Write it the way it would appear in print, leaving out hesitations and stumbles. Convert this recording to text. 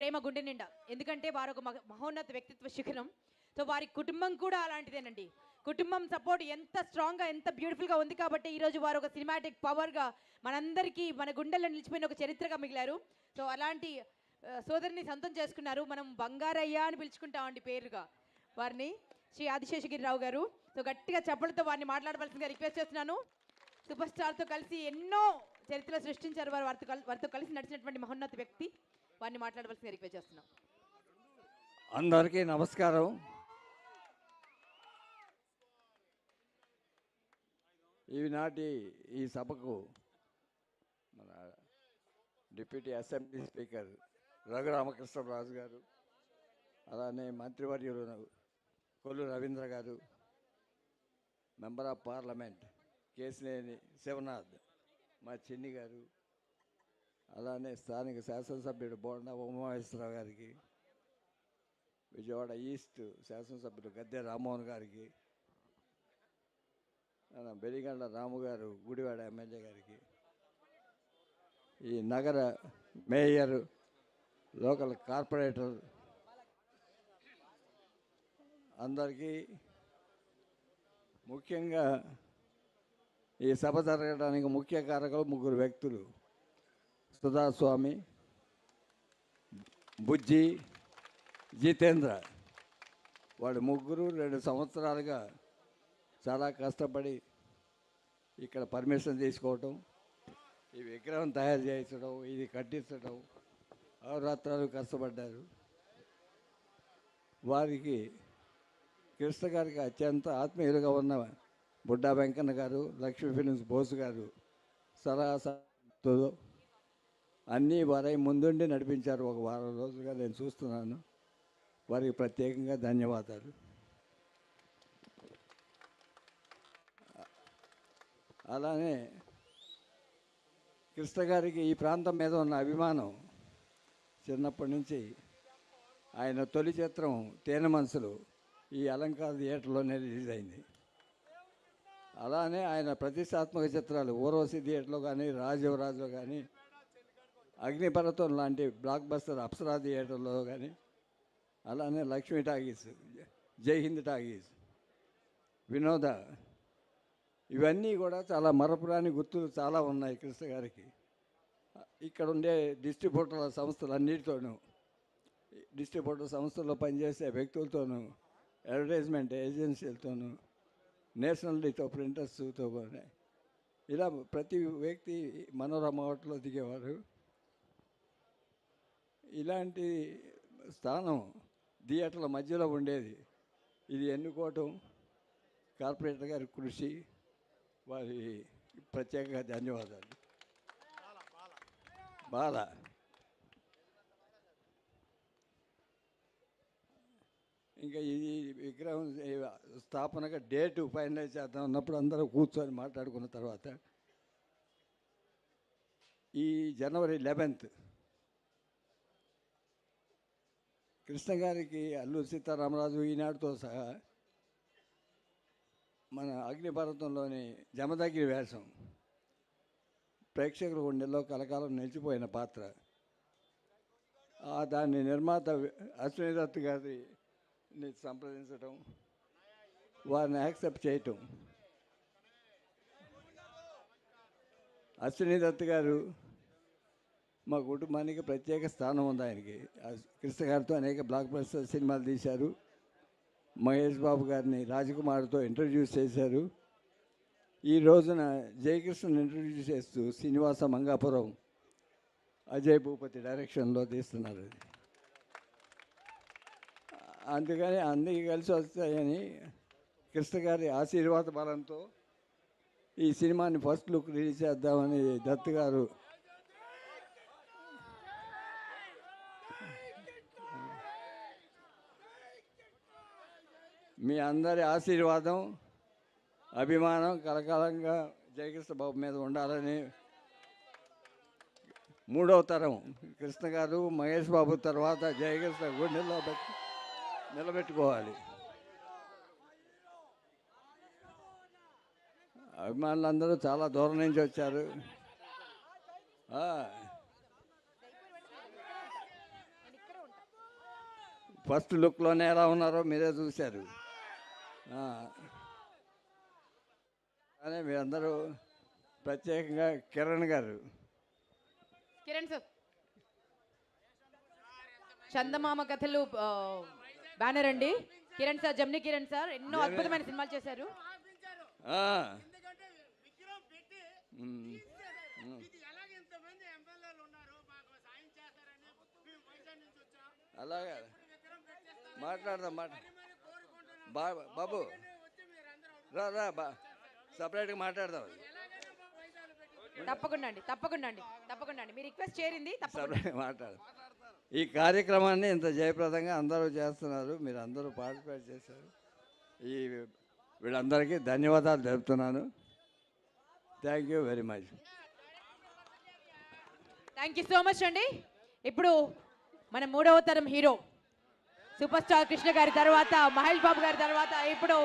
ప్రేమ గుండె నిండా. ఎందుకంటే వారు ఒక మహోన్నత వ్యక్తిత్వ శిఖరం. సో వారి కుటుంబం కూడా అలాంటిదేనండి. కుటుంబం సపోర్ట్ ఎంత స్ట్రాంగ్గా ఎంత బ్యూటిఫుల్గా ఉంది కాబట్టి ఈరోజు వారు ఒక సినిమాటిక్ పవర్గా మనందరికీ మన గుండెల్లో నిలిచిపోయిన ఒక చరిత్రగా మిగిలారు. సో అలాంటి సోదరిని సొంతం చేసుకున్నారు. మనం బంగారయ్య అని పిలుచుకుంటామండి పేరుగా వారిని, శ్రీ ఆదిశేషగిరిరావు గారు. సో గట్టిగా చప్పలతో వారిని మాట్లాడవలసిందిగా రిక్వెస్ట్ చేస్తున్నాను. సూపర్ స్టార్తో కలిసి ఎన్నో చరిత్రలు సృష్టించారు వారు. వారితో కలిసి నడిచినటువంటి మహోన్నత వ్యక్తి. వారిని మాట్లాడవలసిందిగా రిక్వెస్ట్ చేస్తున్నాం. అందరికీ నమస్కారం. ఈనాటి ఈ సభకు మన డిప్యూటీ అసెంబ్లీ స్పీకర్ రఘురామకృష్ణరాజు గారు, అలానే మంత్రివర్యులు Kollu Ravindra garu, member of parliament Kesineni Sivanath, మా చిన్ని గారు, అలానే స్థానిక శాసనసభ్యుడు బోండా ఉమామహేశ్వరరావు గారికి, విజయవాడ ఈస్ట్ శాసనసభ్యుడు గద్దె రామ్మోహన్ గారికి, బెలిగండ్ల రాము గారు గుడివాడ ఎమ్మెల్యే గారికి, ఈ నగర మేయర్, లోకల్ కార్పొరేటర్ అందరికీ, ముఖ్యంగా ఈ సభ జరగడానికి ముఖ్య కారకులు ముగ్గురు వ్యక్తులు: సుధాస్వామి, బుజ్జి, జితేంద్ర. వాళ్ళు ముగ్గురు 2 సంవత్సరాలుగా చాలా కష్టపడి ఇక్కడ పర్మిషన్ తీసుకోవటం, ఈ విగ్రహం తయారు చేయించడం, ఇది కట్టించడం, అహోరాత్రాలు కష్టపడ్డారు. వారికి కృష్ణ గారికి అత్యంత ఆత్మీయులుగా ఉన్న బుడ్డా వెంకన్న గారు, లక్ష్మీ ఫిలిమ్స్ బోసు గారు సలహాతో అన్నీ వారై ముందుండి నడిపించారు. ఒక వారం రోజులుగా నేను చూస్తున్నాను. వారికి ప్రత్యేకంగా ధన్యవాదాలు. అలానే కృష్ణ గారికి ఈ ప్రాంతం మీద ఉన్న అభిమానం చిన్నప్పటి నుంచి. ఆయన తొలి చిత్రం తేనె మనసులు ఈ అలంకార థియేటర్లోనే రిలీజ్ అయింది. అలానే ఆయన ప్రతిష్టాత్మక చిత్రాలు ఊర్వశి థియేటర్లో కానీ, రాజీవరాజులో కానీ, అగ్నిపర్వతం లాంటి బ్లాక్ బస్టర్ అప్సరా థియేటర్లో కానీ, అలానే లక్ష్మీ టాకీస్, జై హింద్ టాకీస్, వినోద, ఇవన్నీ కూడా చాలా మరపురాని గుర్తులు చాలా ఉన్నాయి కృష్ణ గారికి. ఇక్కడ ఉండే డిస్ట్రిబ్యూటర్ల సంస్థలన్నిటితోనూ, డిస్ట్రిబ్యూటర్ సంస్థల్లో పనిచేసే వ్యక్తులతోనూ, అడ్వర్టైజ్మెంట్ ఏజెన్సీలతోనూ, నేషనల్తో ప్రింటర్స్తో ఇలా ప్రతి వ్యక్తి మనోరమ హోటల్లో దిగేవారు. ఇలాంటి స్థానం థియేటర్ల మధ్యలో ఉండేది. ఇది ఎన్నుకోవటం కార్పొరేటర్ గారి కృషి. వారి ప్రత్యేకంగా ధన్యవాదాలు. బాల ఇంకా ఈ విగ్రహం స్థాపనగా డేటు ఫైనలైజ్ చేద్దాం అన్నప్పుడు అందరూ కూర్చొని మాట్లాడుకున్న తర్వాత ఈ జనవరి 11th కృష్ణ గారికి అల్లూరి సీతారామరాజు ఈనాడుతో సహా మన అగ్నిపర్వతంలోని జమదగ్ని వేషం ప్రేక్షకుల గుండెల్లో కలకాలం నిలిచిపోయిన పాత్ర. దాన్ని నిర్మాత అశ్విని దత్ గారిని సంప్రదించడం, వారిని యాక్సెప్ట్ చేయటం. అశ్విని దత్ గారు మా కుటుంబానికి ప్రత్యేక స్థానం ఉంది. ఆయనకి కృష్ణ గారితో అనేక బ్లాక్ బస్టర్ సినిమాలు తీశారు. మహేష్ బాబు గారిని రాజకుమార్తో ఇంట్రడ్యూస్ చేశారు. ఈ రోజున జయకృష్ణని ఇంట్రడ్యూస్ చేస్తూ శ్రీనివాస మంగాపురం అజయ్ భూపతి డైరెక్షన్లో తీస్తున్నారు. అందుకని అన్నీ కలిసి వస్తాయని కృష్ణ గారి ఆశీర్వాద బలంతో ఈ సినిమాని ఫస్ట్ లుక్ రిలీజ్ చేద్దామని దత్ గారు మీ అందరి ఆశీర్వాదం, అభిమానం కలకాలంగా జయకృష్ణ బాబు మీద ఉండాలని, మూడవ తరం కృష్ణ గారు మహేష్ బాబు తర్వాత జయకృష్ణ గుండెల్లో నిలబెట్టుకోవాలి. అభిమానులందరూ చాలా దూరం నుంచి వచ్చారు. ఫస్ట్ లుక్లోనే ఎలా ఉన్నారో మీరే చూశారు. కానీ మీరందరూ ప్రత్యేకంగా కిరణ్ గారు, కిరణ్ సార్, చందమామ కథలు బ్యానర్ అండి. కిరణ్ సార్, జమ్ని కిరణ్ సార్ ఎన్నో అద్భుతమైన సినిమాలు చేశారు. ఆ, అలాగే మాట్లాడదాం బాబు, రా సపరేట్గా మాట్లాడదాం. తప్పకుండా అండి మీ రిక్వెస్ట్ చేరింది. సపరేట్గా మాట్లాడదాం. ఈ కార్యక్రమాన్ని ఇంత జయప్రదంగా అందరూ చేస్తున్నారు, మీరు అందరూ పార్టిసిపేట్ చేశారు. వీళ్ళందరికీ ధన్యవాదాలు తెలుపుతున్నాను. Thank you very much. Thank you so much అండి. ఇప్పుడు మన 3వ తరం హీరో సూపర్ స్టార్ కృష్ణ గారి తర్వాత, మహేష్ బాబు గారి తర్వాత ఇప్పుడు